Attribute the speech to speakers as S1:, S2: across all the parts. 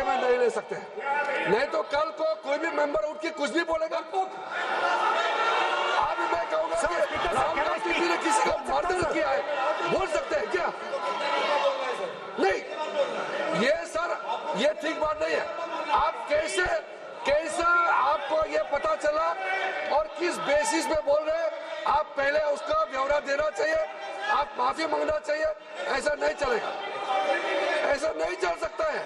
S1: में नहीं ले सकते, नहीं तो कल को कोई भी मेंबर उठ के कुछ भी बोलेगा। अभी मैं कहूंगा कि राहुल गांधी ने किसी को मर्डर किया है, बोल सकते हैं क्या? नहीं, ये सर ये ठीक बात नहीं है। आप कैसा आपको ये पता चला और किस बेसिस पे बोल रहे हैं? आप पहले उसका ब्यौरा देना चाहिए, आप माफी मांगना चाहिए। ऐसा नहीं चलेगा, ऐसा नहीं चल सकता है।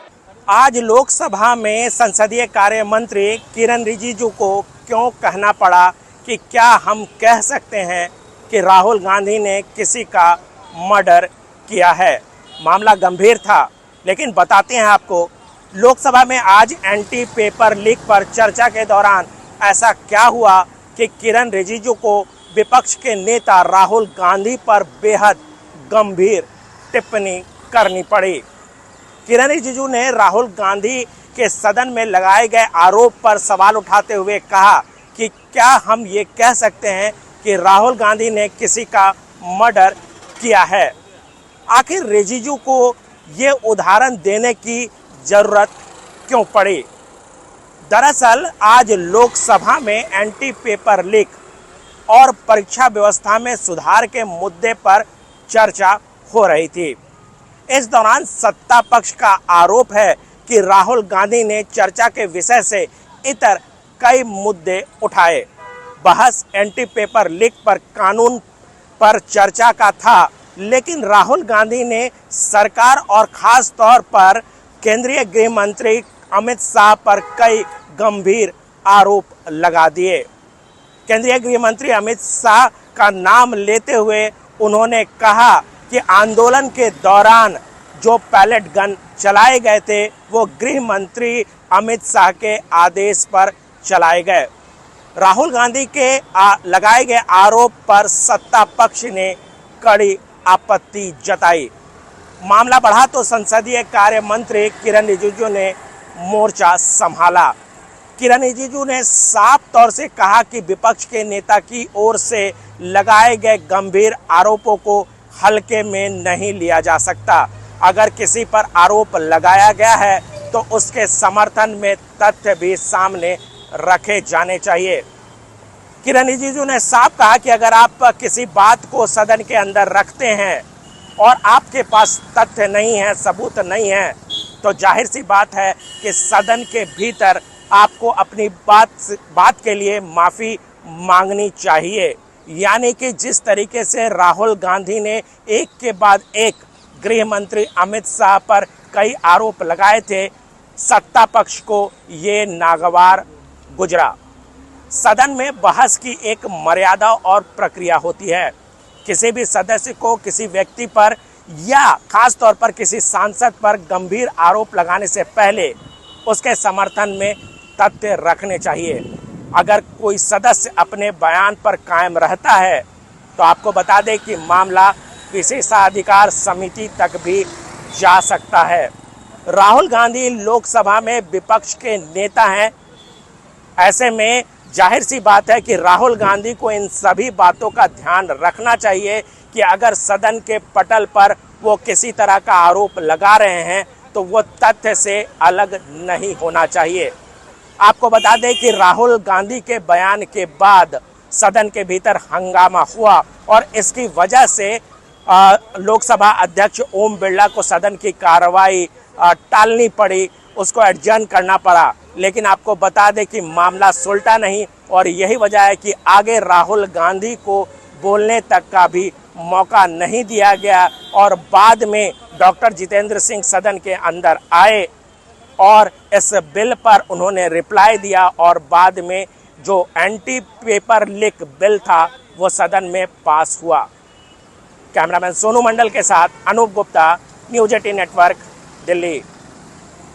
S2: आज लोकसभा में संसदीय कार्य मंत्री किरण रिजिजू को क्यों कहना पड़ा कि क्या हम कह सकते हैं कि राहुल गांधी ने किसी का मर्डर किया है? मामला गंभीर था, लेकिन बताते हैं आपको। लोकसभा में आज एंटी पेपर लीक पर चर्चा के दौरान ऐसा क्या हुआ कि किरण रिजिजू को विपक्ष के नेता राहुल गांधी पर बेहद गंभीर टिप्पणी करनी पड़ी। किरण रिजिजू ने राहुल गांधी के सदन में लगाए गए आरोप पर सवाल उठाते हुए कहा कि क्या हम ये कह सकते हैं कि राहुल गांधी ने किसी का मर्डर किया है? आखिर रिजिजू को ये उदाहरण देने की जरूरत क्यों पड़ी? दरअसल आज लोकसभा में एंटी पेपर लीक और परीक्षा व्यवस्था में सुधार के मुद्दे पर चर्चा हो रही थी। इस दौरान सत्ता पक्ष का आरोप है कि राहुल गांधी ने चर्चा के विषय से इतर कई मुद्दे उठाए। बहस एंटी पेपर लीक पर कानून पर चर्चा का था, लेकिन राहुल गांधी ने सरकार और खास तौर पर केंद्रीय गृह मंत्री अमित शाह पर कई गंभीर आरोप लगा दिए। केंद्रीय गृह मंत्री अमित शाह का नाम लेते हुए उन्होंने कहा कि आंदोलन के दौरान जो पैलेट गन चलाए गए थे वो गृह मंत्री अमित शाह के आदेश पर चलाए गए। राहुल गांधी के लगाए गए आरोप पर सत्ता पक्ष ने कड़ी आपत्ति जताई। मामला बढ़ा तो संसदीय कार्य मंत्री किरण रिजिजू ने मोर्चा संभाला। किरण रिजिजू ने साफ तौर से कहा कि विपक्ष के नेता की ओर से लगाए गए गंभीर आरोपों को हल्के में नहीं लिया जा सकता। अगर किसी पर आरोप लगाया गया है तो उसके समर्थन में तथ्य भी सामने रखे जाने चाहिए। किरण रिजिजू ने साफ कहा कि अगर आप किसी बात को सदन के अंदर रखते हैं और आपके पास तथ्य नहीं है, सबूत नहीं है, तो जाहिर सी बात है कि सदन के भीतर आपको अपनी बात के लिए माफ़ी मांगनी चाहिए। यानी कि जिस तरीके से राहुल गांधी ने एक के बाद एक गृह मंत्री अमित शाह पर कई आरोप लगाए थे, सत्ता पक्ष को ये नागवार गुजरा। सदन में बहस की एक मर्यादा और प्रक्रिया होती है। किसी भी सदस्य को किसी व्यक्ति पर या खास तौर पर किसी सांसद पर गंभीर आरोप लगाने से पहले उसके समर्थन में तथ्य रखने चाहिए। अगर कोई सदस्य अपने बयान पर कायम रहता है तो आपको बता दें कि मामला विशेषाधिकार समिति तक भी जा सकता है। राहुल गांधी लोकसभा में विपक्ष के नेता हैं। ऐसे में जाहिर सी बात है कि राहुल गांधी को इन सभी बातों का ध्यान रखना चाहिए कि अगर सदन के पटल पर वो किसी तरह का आरोप लगा रहे हैं तो वो तथ्य से अलग नहीं होना चाहिए। आपको बता दें कि राहुल गांधी के बयान के बाद सदन के भीतर हंगामा हुआ और इसकी वजह से लोकसभा अध्यक्ष ओम बिरला को सदन की कार्रवाई टालनी पड़ी, उसको एडजर्न करना पड़ा। लेकिन आपको बता दें कि मामला सुलटा नहीं और यही वजह है कि आगे राहुल गांधी को बोलने तक का भी मौका नहीं दिया गया और बाद में डॉक्टर जितेंद्र सिंह सदन के अंदर आए और इस बिल पर उन्होंने रिप्लाई दिया और बाद में जो एंटी पेपर लीक बिल था वो सदन में पास हुआ। कैमरामैन सोनू मंडल के साथ अनूप गुप्ता, न्यूज 18 नेटवर्क, दिल्ली।